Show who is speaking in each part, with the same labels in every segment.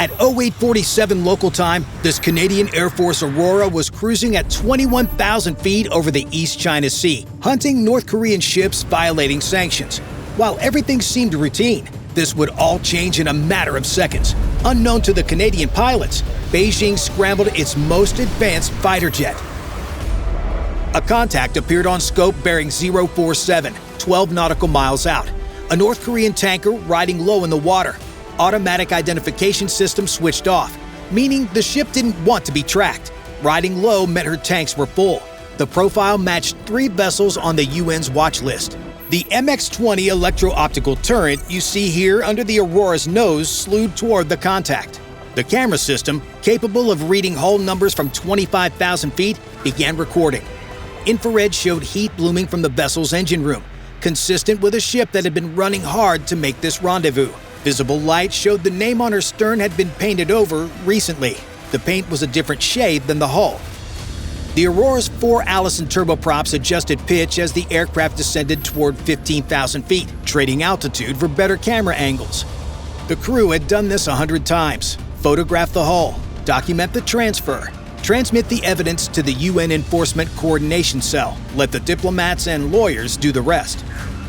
Speaker 1: At 0847 local time, this Canadian Air Force Aurora was cruising at 21,000 feet over the East China Sea, hunting North Korean ships violating sanctions. While everything seemed routine, this would all change in a matter of seconds. Unknown to the Canadian pilots, Beijing scrambled its most advanced fighter jet. A contact appeared on scope bearing 047, 12 nautical miles out. A North Korean tanker riding low in the water. Automatic identification system switched off, meaning the ship didn't want to be tracked. Riding low meant her tanks were full. The profile matched 3 vessels on the UN's watch list. The MX-20 electro-optical turret you see here under the Aurora's nose slewed toward the contact. The camera system, capable of reading hull numbers from 25,000 feet, began recording. Infrared showed heat blooming from the vessel's engine room, consistent with a ship that had been running hard to make this rendezvous. Visible light showed the name on her stern had been painted over recently. The paint was a different shade than the hull. The Aurora's 4 Allison turboprops adjusted pitch as the aircraft descended toward 15,000 feet, trading altitude for better camera angles. The crew had done this 100 times. Photograph the hull, document the transfer, transmit the evidence to the UN Enforcement Coordination Cell, let the diplomats and lawyers do the rest.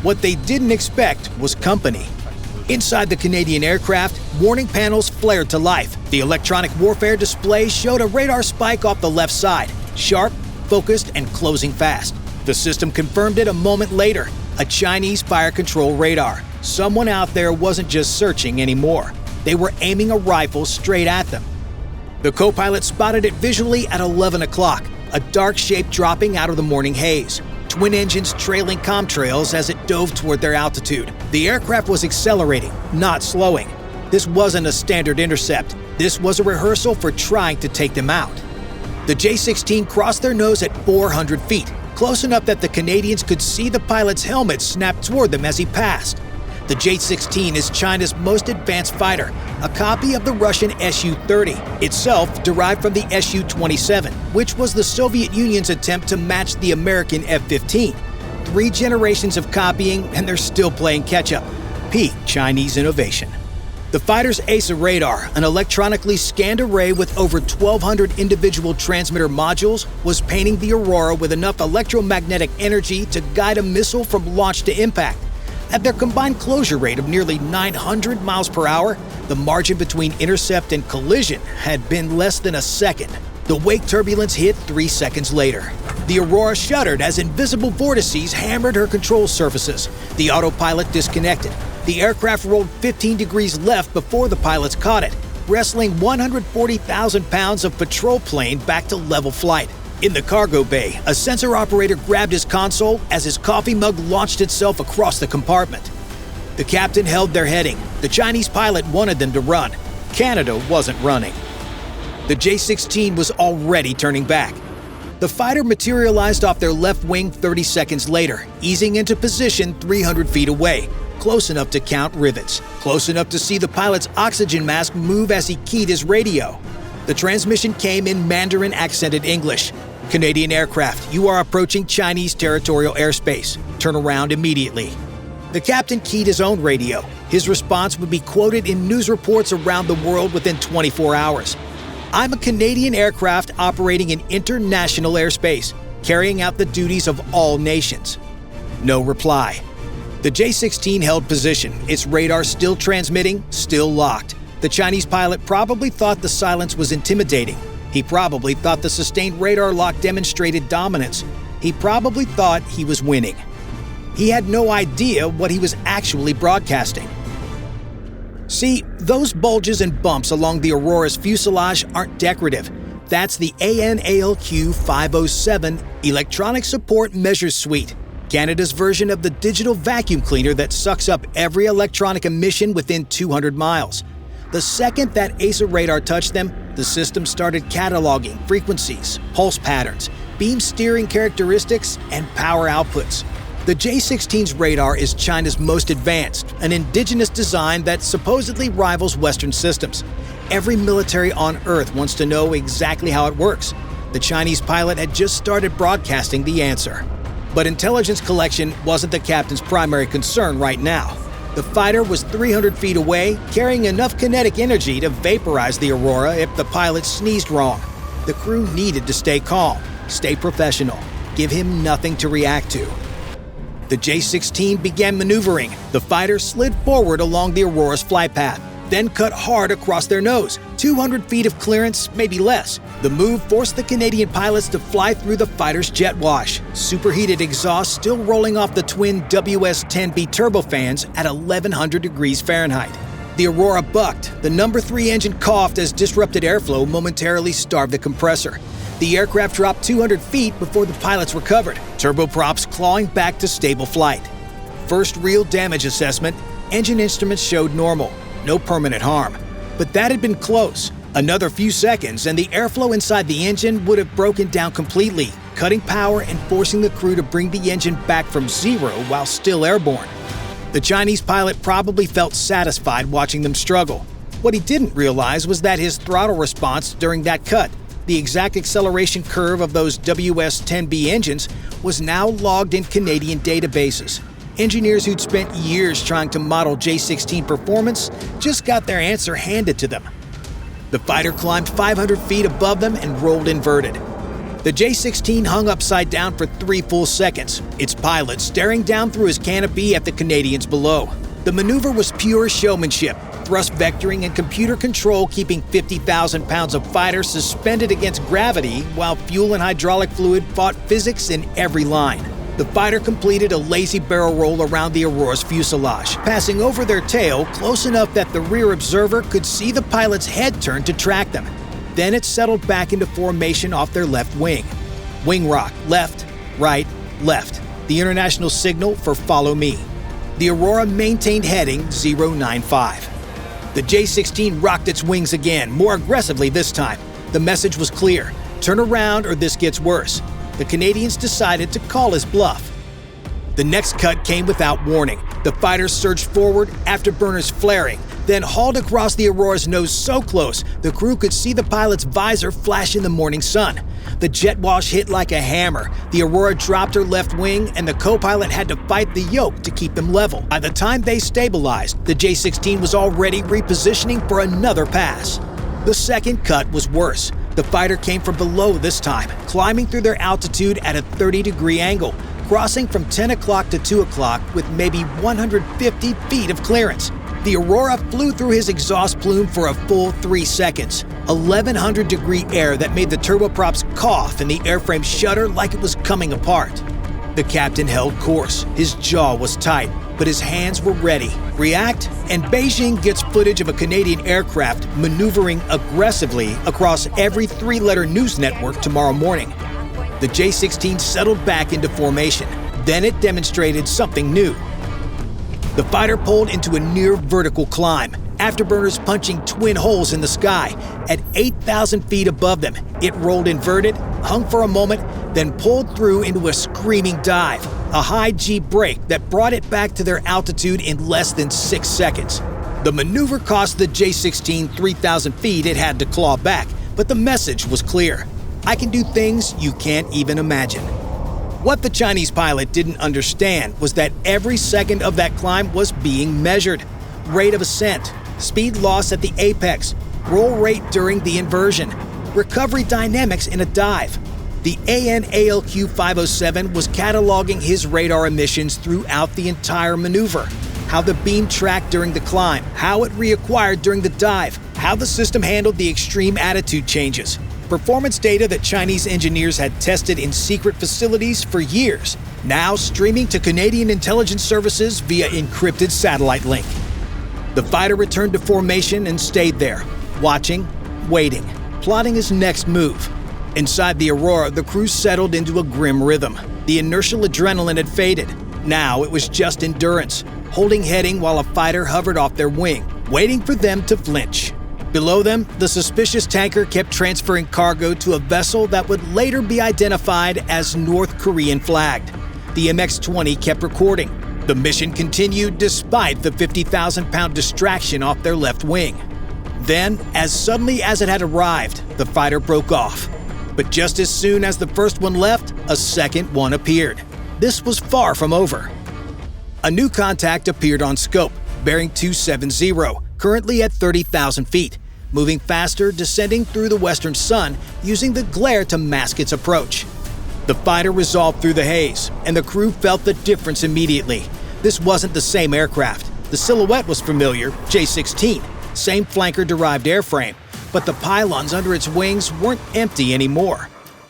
Speaker 1: What they didn't expect was company. Inside the Canadian aircraft, warning panels flared to life. The electronic warfare display showed a radar spike off the left side, sharp, focused, and closing fast. The system confirmed it a moment later, a Chinese fire control radar. Someone out there wasn't just searching anymore. They were aiming a rifle straight at them. The co-pilot spotted it visually at 11 o'clock, a dark shape dropping out of the morning haze. Twin engines trailing contrails as it dove toward their altitude. The aircraft was accelerating, not slowing. This wasn't a standard intercept. This was a rehearsal for trying to take them out. The J-16 crossed their nose at 400 feet, close enough that the Canadians could see the pilot's helmet snap toward them as he passed. The J-16 is China's most advanced fighter, a copy of the Russian Su-30, itself derived from the Su-27, which was the Soviet Union's attempt to match the American F-15. 3 generations of copying, and they're still playing catch-up. Peak Chinese innovation. The fighter's AESA radar, an electronically scanned array with over 1,200 individual transmitter modules, was painting the Aurora with enough electromagnetic energy to guide a missile from launch to impact. At their combined closure rate of nearly 900 miles per hour, the margin between intercept and collision had been less than a second. The wake turbulence hit 3 seconds later. The Aurora shuddered as invisible vortices hammered her control surfaces. The autopilot disconnected. The aircraft rolled 15 degrees left before the pilots caught it, wrestling 140,000 pounds of patrol plane back to level flight. In the cargo bay, a sensor operator grabbed his console as his coffee mug launched itself across the compartment. The captain held their heading. The Chinese pilot wanted them to run. Canada wasn't running. The J-16 was already turning back. The fighter materialized off their left wing 30 seconds later, easing into position 300 feet away, close enough to count rivets, close enough to see the pilot's oxygen mask move as he keyed his radio. The transmission came in Mandarin-accented English. Canadian aircraft, you are approaching Chinese territorial airspace. Turn around immediately. The captain keyed his own radio. His response would be quoted in news reports around the world within 24 hours. I'm a Canadian aircraft operating in international airspace, carrying out the duties of all nations. No reply. The J-16 held position, its radar still transmitting, still locked. The Chinese pilot probably thought the silence was intimidating. He probably thought the sustained radar lock demonstrated dominance. He probably thought he was winning. He had no idea what he was actually broadcasting. See, those bulges and bumps along the Aurora's fuselage aren't decorative. That's the ANALQ 507 Electronic Support Measures Suite, Canada's version of the digital vacuum cleaner that sucks up every electronic emission within 200 miles. The second that AESA radar touched them, the system started cataloging frequencies, pulse patterns, beam steering characteristics, and power outputs. The J-16's radar is China's most advanced, an indigenous design that supposedly rivals Western systems. Every military on Earth wants to know exactly how it works. The Chinese pilot had just started broadcasting the answer. But intelligence collection wasn't the captain's primary concern right now. The fighter was 300 feet away, carrying enough kinetic energy to vaporize the Aurora if the pilot sneezed wrong. The crew needed to stay calm, stay professional, give him nothing to react to. The J-16 began maneuvering. The fighter slid forward along the Aurora's flight path, then cut hard across their nose, 200 feet of clearance, maybe less. The move forced the Canadian pilots to fly through the fighter's jet wash, superheated exhaust still rolling off the twin WS-10B turbofans at 1100 degrees Fahrenheit. The Aurora bucked. The number 3 engine coughed as disrupted airflow momentarily starved the compressor. The aircraft dropped 200 feet before the pilots recovered, turboprops clawing back to stable flight. First real damage assessment, engine instruments showed normal, no permanent harm. But that had been close. Another few seconds and the airflow inside the engine would have broken down completely, cutting power and forcing the crew to bring the engine back from zero while still airborne. The Chinese pilot probably felt satisfied watching them struggle. What he didn't realize was that his throttle response during that cut, the exact acceleration curve of those WS-10B engines, was now logged in Canadian databases. Engineers who'd spent years trying to model J-16 performance just got their answer handed to them. The fighter climbed 500 feet above them and rolled inverted. The J-16 hung upside down for 3 full seconds, its pilot staring down through his canopy at the Canadians below. The maneuver was pure showmanship, thrust vectoring and computer control keeping 50,000 pounds of fighter suspended against gravity while fuel and hydraulic fluid fought physics in every line. The fighter completed a lazy barrel roll around the Aurora's fuselage, passing over their tail close enough that the rear observer could see the pilot's head turn to track them. Then it settled back into formation off their left wing. Wing rock, left, right, left. The international signal for follow me. The Aurora maintained heading 095. The J-16 rocked its wings again, more aggressively this time. The message was clear: turn around or this gets worse. The Canadians decided to call his bluff. The next cut came without warning. The fighter surged forward, afterburners flaring, then hauled across the Aurora's nose so close the crew could see the pilot's visor flash in the morning sun. The jet wash hit like a hammer. The Aurora dropped her left wing, and the co-pilot had to fight the yoke to keep them level. By the time they stabilized, the J-16 was already repositioning for another pass. The second cut was worse. The fighter came from below this time, climbing through their altitude at a 30-degree angle, crossing from 10 o'clock to 2 o'clock with maybe 150 feet of clearance. The Aurora flew through his exhaust plume for a full 3 seconds. 1,100-degree air that made the turboprops cough and the airframe shudder like it was coming apart. The captain held course. His jaw was tight, but his hands were ready. React, and Beijing gets footage of a Canadian aircraft maneuvering aggressively across every 3-letter news network tomorrow morning. The J-16 settled back into formation. Then it demonstrated something new. The fighter pulled into a near vertical climb, afterburners punching twin holes in the sky. At 8,000 feet above them, it rolled inverted, hung for a moment, then pulled through into a screaming dive, a high G brake that brought it back to their altitude in less than 6 seconds. The maneuver cost the J-16 3,000 feet it had to claw back, but the message was clear: I can do things you can't even imagine. What the Chinese pilot didn't understand was that every second of that climb was being measured. Rate of ascent, speed loss at the apex, roll rate during the inversion, recovery dynamics in a dive. The AN/ALQ 507 was cataloging his radar emissions throughout the entire maneuver. How the beam tracked during the climb, how it reacquired during the dive, how the system handled the extreme attitude changes. Performance data that Chinese engineers had tested in secret facilities for years, now streaming to Canadian intelligence services via encrypted satellite link. The fighter returned to formation and stayed there, watching, waiting, plotting his next move. Inside the Aurora, the crew settled into a grim rhythm. The inertial adrenaline had faded. Now it was just endurance, holding heading while a fighter hovered off their wing, waiting for them to flinch. Below them, the suspicious tanker kept transferring cargo to a vessel that would later be identified as North Korean flagged. The MX-20 kept recording. The mission continued despite the 50,000-pound distraction off their left wing. Then, as suddenly as it had arrived, the fighter broke off. But just as soon as the first one left, a second one appeared. This was far from over. A new contact appeared on scope. bearing 270, currently at 30,000 feet, moving faster, descending through the western sun, using the glare to mask its approach. The fighter resolved through the haze, and the crew felt the difference immediately. This wasn't the same aircraft. The silhouette was familiar, J-16, same flanker-derived airframe, but the pylons under its wings weren't empty anymore.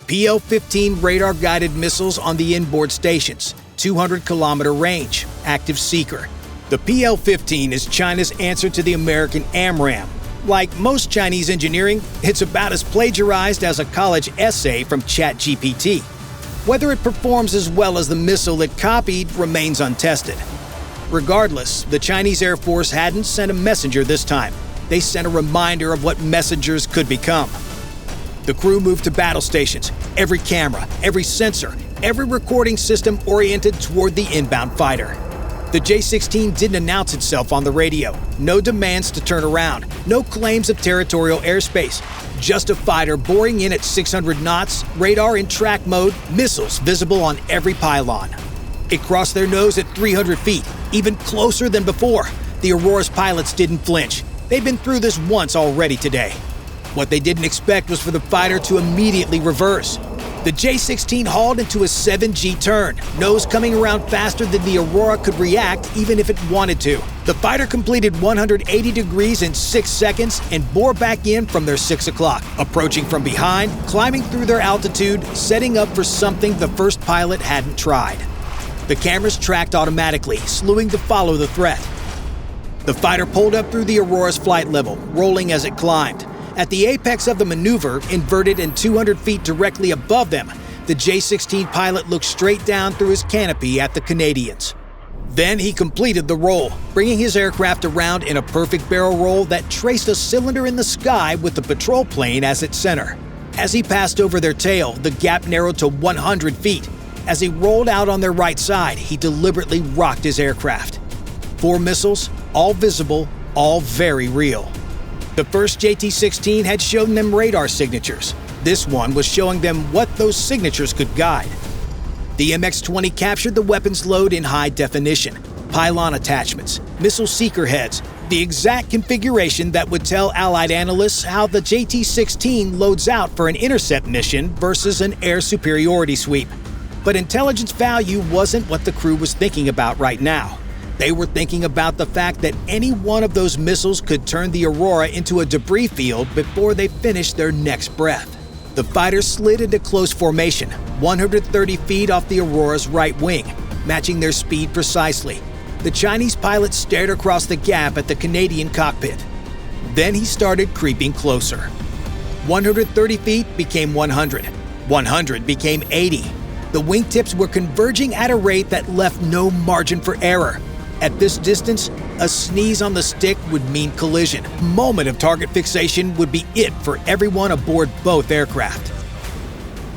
Speaker 1: PL-15 radar-guided missiles on the inboard stations, 200-kilometer range, active seeker. The PL-15 is China's answer to the American AMRAAM. Like most Chinese engineering, it's about as plagiarized as a college essay from ChatGPT. Whether it performs as well as the missile it copied remains untested. Regardless, the Chinese Air Force hadn't sent a messenger this time. They sent a reminder of what messengers could become. The crew moved to battle stations, every camera, every sensor, every recording system oriented toward the inbound fighter. The J-16 didn't announce itself on the radio. No demands to turn around, no claims of territorial airspace. Just a fighter boring in at 600 knots, radar in track mode, missiles visible on every pylon. It crossed their nose at 300 feet, even closer than before. The Aurora's pilots didn't flinch. They'd been through this once already today. What they didn't expect was for the fighter to immediately reverse. The J-16 hauled into a 7G turn, nose coming around faster than the Aurora could react even if it wanted to. The fighter completed 180 degrees in 6 seconds and bore back in from their 6 o'clock, approaching from behind, climbing through their altitude, setting up for something the first pilot hadn't tried. The cameras tracked automatically, slewing to follow the threat. The fighter pulled up through the Aurora's flight level, rolling as it climbed. At the apex of the maneuver, inverted and 200 feet directly above them, the J-16 pilot looked straight down through his canopy at the Canadians. Then he completed the roll, bringing his aircraft around in a perfect barrel roll that traced a cylinder in the sky with the patrol plane as its center. As he passed over their tail, the gap narrowed to 100 feet. As he rolled out on their right side, he deliberately rocked his aircraft. 4 missiles, all visible, all very real. The first JT-16 had shown them radar signatures. This one was showing them what those signatures could guide. The MX-20 captured the weapons load in high definition, pylon attachments, missile seeker heads, the exact configuration that would tell Allied analysts how the JT-16 loads out for an intercept mission versus an air superiority sweep. But intelligence value wasn't what the crew was thinking about right now. They were thinking about the fact that any one of those missiles could turn the Aurora into a debris field before they finished their next breath. The fighter slid into close formation, 130 feet off the Aurora's right wing, matching their speed precisely. The Chinese pilot stared across the gap at the Canadian cockpit. Then he started creeping closer. 130 feet became 100. 100 became 80. The wingtips were converging at a rate that left no margin for error. At this distance, a sneeze on the stick would mean collision. A moment of target fixation would be it for everyone aboard both aircraft.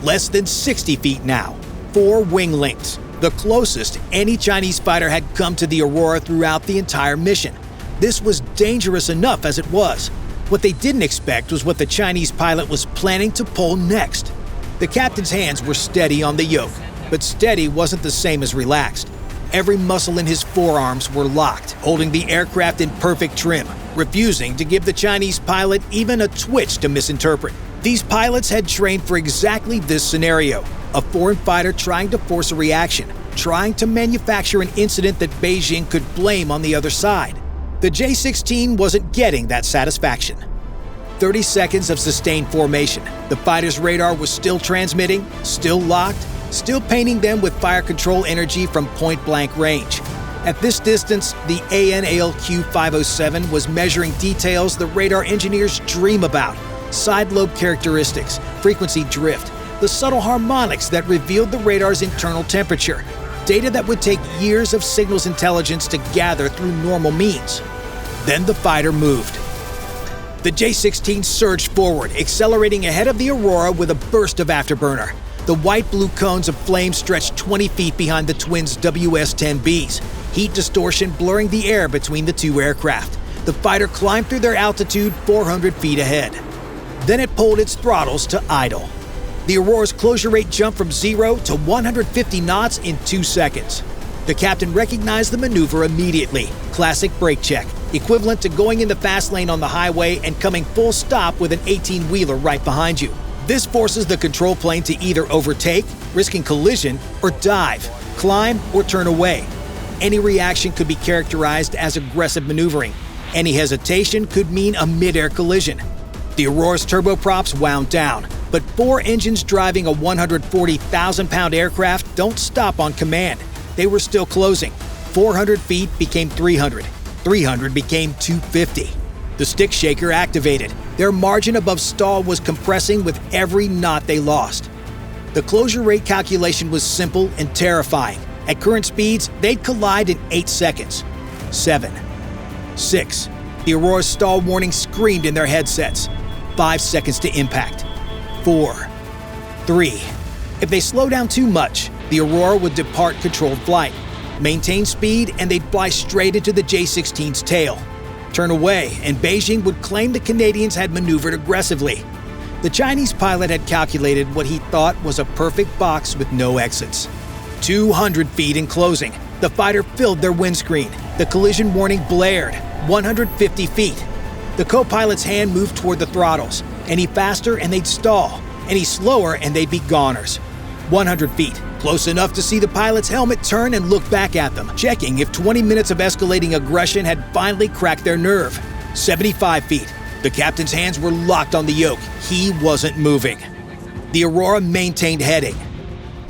Speaker 1: Less than 60 feet now, 4 wing lengths, the closest any Chinese fighter had come to the Aurora throughout the entire mission. This was dangerous enough as it was. What they didn't expect was what the Chinese pilot was planning to pull next. The captain's hands were steady on the yoke, but steady wasn't the same as relaxed. Every muscle in his forearms were locked, holding the aircraft in perfect trim, refusing to give the Chinese pilot even a twitch to misinterpret. These pilots had trained for exactly this scenario, a foreign fighter trying to force a reaction, trying to manufacture an incident that Beijing could blame on the other side. The J-16 wasn't getting that satisfaction. 30 seconds of sustained formation. The fighter's radar was still transmitting, still locked, still painting them with fire control energy from point-blank range. At this distance, the ANALQ-507 was measuring details the radar engineers dream about: side lobe characteristics, frequency drift, the subtle harmonics that revealed the radar's internal temperature, data that would take years of signals intelligence to gather through normal means. Then the fighter moved. The J-16 surged forward, accelerating ahead of the Aurora with a burst of afterburner. The white-blue cones of flame stretched 20 feet behind the twins' WS-10Bs, heat distortion blurring the air between the two aircraft. The fighter climbed through their altitude 400 feet ahead. Then it pulled its throttles to idle. The Aurora's closure rate jumped from 0 to 150 knots in 2 seconds. The captain recognized the maneuver immediately. Classic brake check, equivalent to going in the fast lane on the highway and coming full stop with an 18-wheeler right behind you. This forces the control plane to either overtake, risking collision, or dive, climb, or turn away. Any reaction could be characterized as aggressive maneuvering. Any hesitation could mean a mid-air collision. The Aurora's turboprops wound down, but 4 engines driving a 140,000-pound aircraft don't stop on command. They were still closing. 400 feet became 300. 300 became 250. The stick shaker activated. Their margin above stall was compressing with every knot they lost. The closure rate calculation was simple and terrifying. At current speeds, they'd collide in 8 seconds. 7. 6. The Aurora's stall warning screamed in their headsets. 5 seconds to impact. 4. 3. If they slow down too much, the Aurora would depart controlled flight, maintain speed, and they'd fly straight into the J-16's tail. Turn away, and Beijing would claim the Canadians had maneuvered aggressively. The Chinese pilot had calculated what he thought was a perfect box with no exits. 200 feet in closing. The fighter filled their windscreen. The collision warning blared. 150 feet. The co-pilot's hand moved toward the throttles. Any faster and they'd stall. Any slower and they'd be goners. 100 feet. Close enough to see the pilot's helmet turn and look back at them, checking if 20 minutes of escalating aggression had finally cracked their nerve. 75 feet. The captain's hands were locked on the yoke. He wasn't moving. The Aurora maintained heading.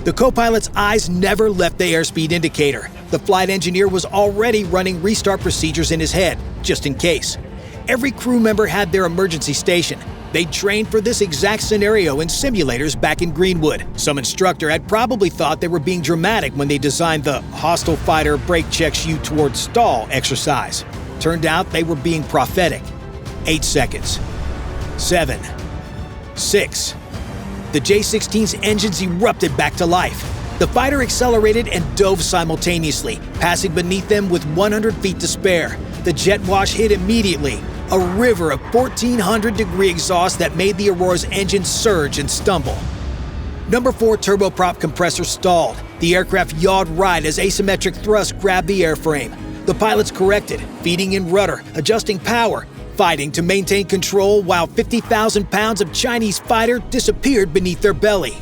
Speaker 1: The co-pilot's eyes never left the airspeed indicator. The flight engineer was already running restart procedures in his head, just in case. Every crew member had their emergency station. They'd trained for this exact scenario in simulators back in Greenwood. Some instructor had probably thought they were being dramatic when they designed the hostile fighter brake checks you towards stall exercise. Turned out they were being prophetic. 8 seconds. 7. 6. The J-16's engines erupted back to life. The fighter accelerated and dove simultaneously, passing beneath them with 100 feet to spare. The jet wash hit immediately. A river of 1,400-degree exhaust that made the Aurora's engine surge and stumble. Number 4 turboprop compressor stalled. The aircraft yawed right as asymmetric thrust grabbed the airframe. The pilots corrected, feeding in rudder, adjusting power, fighting to maintain control while 50,000 pounds of Chinese fighter disappeared beneath their belly.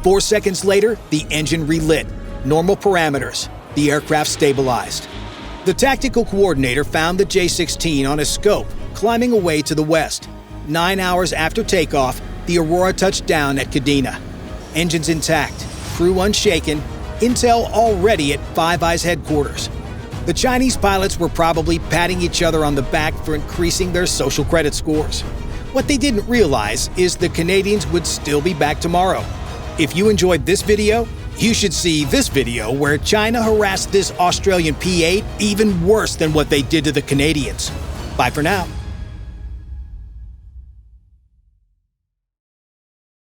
Speaker 1: 4 seconds later, the engine relit. Normal parameters. The aircraft stabilized. The tactical coordinator found the J-16 on his scope, climbing away to the west. 9 hours after takeoff, the Aurora touched down at Kadena. Engines intact, crew unshaken, intel already at Five Eyes headquarters. The Chinese pilots were probably patting each other on the back for increasing their social credit scores. What they didn't realize is the Canadians would still be back tomorrow. If you enjoyed this video, you should see this video where China harassed this Australian P-8 even worse than what they did to the Canadians. Bye for now.